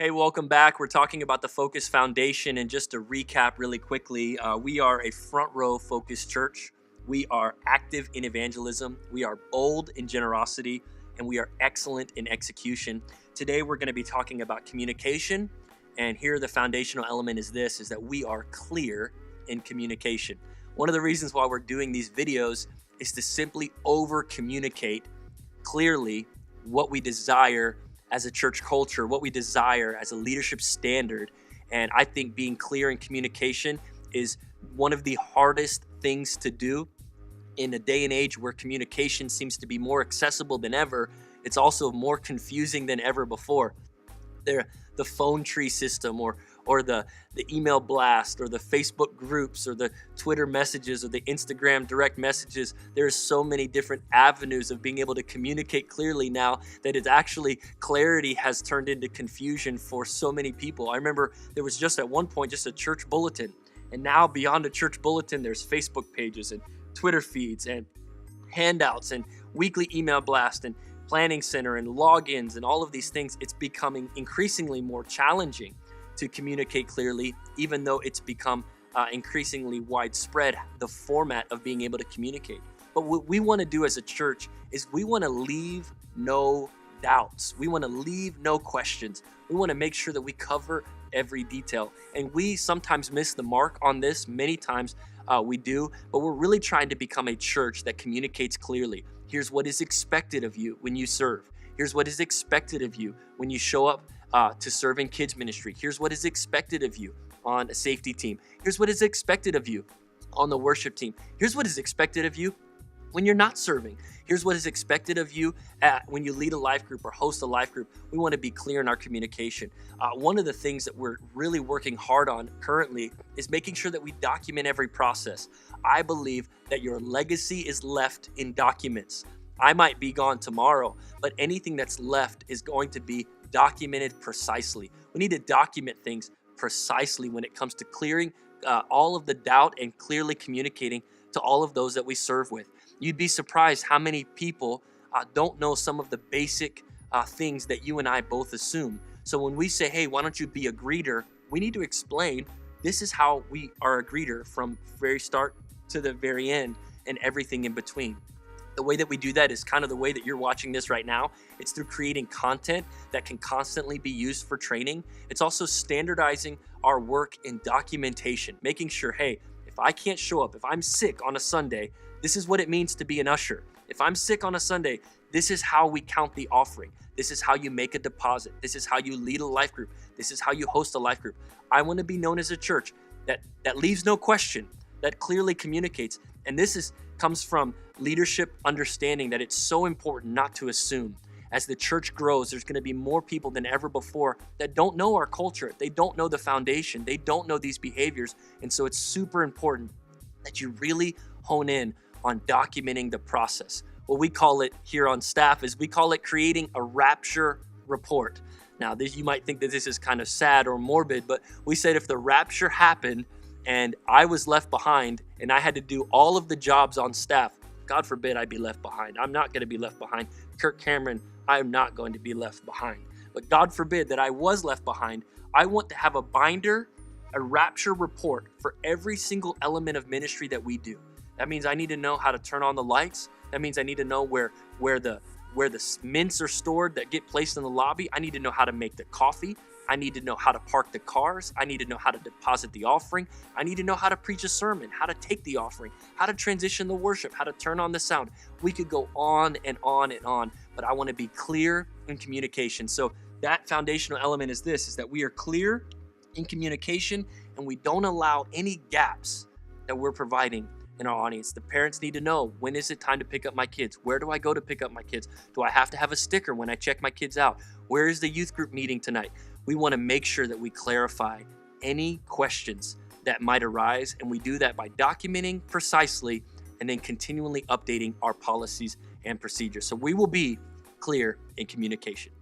Hey, welcome back. We're talking about the Focus Foundation, and just to recap really quickly, we are a front row focused church. We are active in evangelism. We are bold in generosity, and we are excellent in execution. Today, we're going to be talking about communication, and here the foundational element is that we are clear in communication. One of the reasons why we're doing these videos is to simply over communicate clearly what we desire as a church culture, what we desire as a leadership standard. And I think being clear in communication is one of the hardest things to do in a day and age where communication seems to be more accessible than ever. It's also more confusing than ever before. The phone tree system or the email blast or the Facebook groups or the Twitter messages or the Instagram direct messages. There's so many different avenues of being able to communicate clearly now that it's actually clarity has turned into confusion for so many people. I remember there was just at one point just a church bulletin, and now beyond a church bulletin, there's Facebook pages and Twitter feeds and handouts and weekly email blast and planning center and logins and all of these things. It's becoming increasingly more challenging to communicate clearly, even though it's become increasingly widespread, the format of being able to communicate. But what we want to do as a church is we want to leave no doubts. We want to leave no questions. We want to make sure that we cover every detail. And we sometimes miss the mark on this. Many times we do, but we're really trying to become a church that communicates clearly. Here's what is expected of you when you serve. Here's what is expected of you when you show up to serve in kids ministry. Here's what is expected of you on a safety team. Here's what is expected of you on the worship team. Here's what is expected of you when you're not serving. Here's what is expected of you when you lead a life group or host a life group. We want to be clear in our communication. One of the things that we're really working hard on currently is making sure that we document every process. I believe that your legacy is left in documents. I might be gone tomorrow, but anything that's left is going to be documented precisely. We need to document things precisely when it comes to clearing all of the doubt and clearly communicating to all of those that we serve with. You'd be surprised how many people don't know some of the basic things that you and I both assume. So when we say, hey, why don't you be a greeter? We need to explain this is how we are a greeter from very start to the very end and everything in between. The way that we do that is kind of the way that you're watching this right now. It's through creating content that can constantly be used for training. It's also standardizing our work in documentation, making sure, hey, if I can't show up, if I'm sick on a Sunday, this is what it means to be an usher. If I'm sick on a Sunday, this is how we count the offering. This is how you make a deposit. This is how you lead a life group. This is how you host a life group. I want to be known as a church that leaves no question, that clearly communicates. And this comes from leadership understanding that it's so important not to assume. As the church grows, there's going to be more people than ever before that don't know our culture. They don't know the foundation. They don't know these behaviors. And so it's super important that you really hone in on documenting the process. What we call it here on staff is we call it creating a rapture report. Now, you might think that this is kind of sad or morbid, but we said if the rapture happened and I was left behind and I had to do all of the jobs on staff, God forbid I be left behind. I'm not going to be left behind. Kirk Cameron, I am not going to be left behind. But God forbid that I was left behind. I want to have a binder, a rapture report for every single element of ministry that we do. That means I need to know how to turn on the lights. That means I need to know where the mints are stored that get placed in the lobby. I need to know how to make the coffee. I need to know how to park the cars. I need to know how to deposit the offering. I need to know how to preach a sermon, how to take the offering, how to transition the worship, how to turn on the sound. We could go on and on and on, but I want to be clear in communication. So that foundational element is that we are clear in communication and we don't allow any gaps that we're providing in our audience. The parents need to know, when is it time to pick up my kids? Where do I go to pick up my kids? Do I have to have a sticker when I check my kids out? Where is the youth group meeting tonight? We want to make sure that we clarify any questions that might arise, and we do that by documenting precisely and then continually updating our policies and procedures. So we will be clear in communication.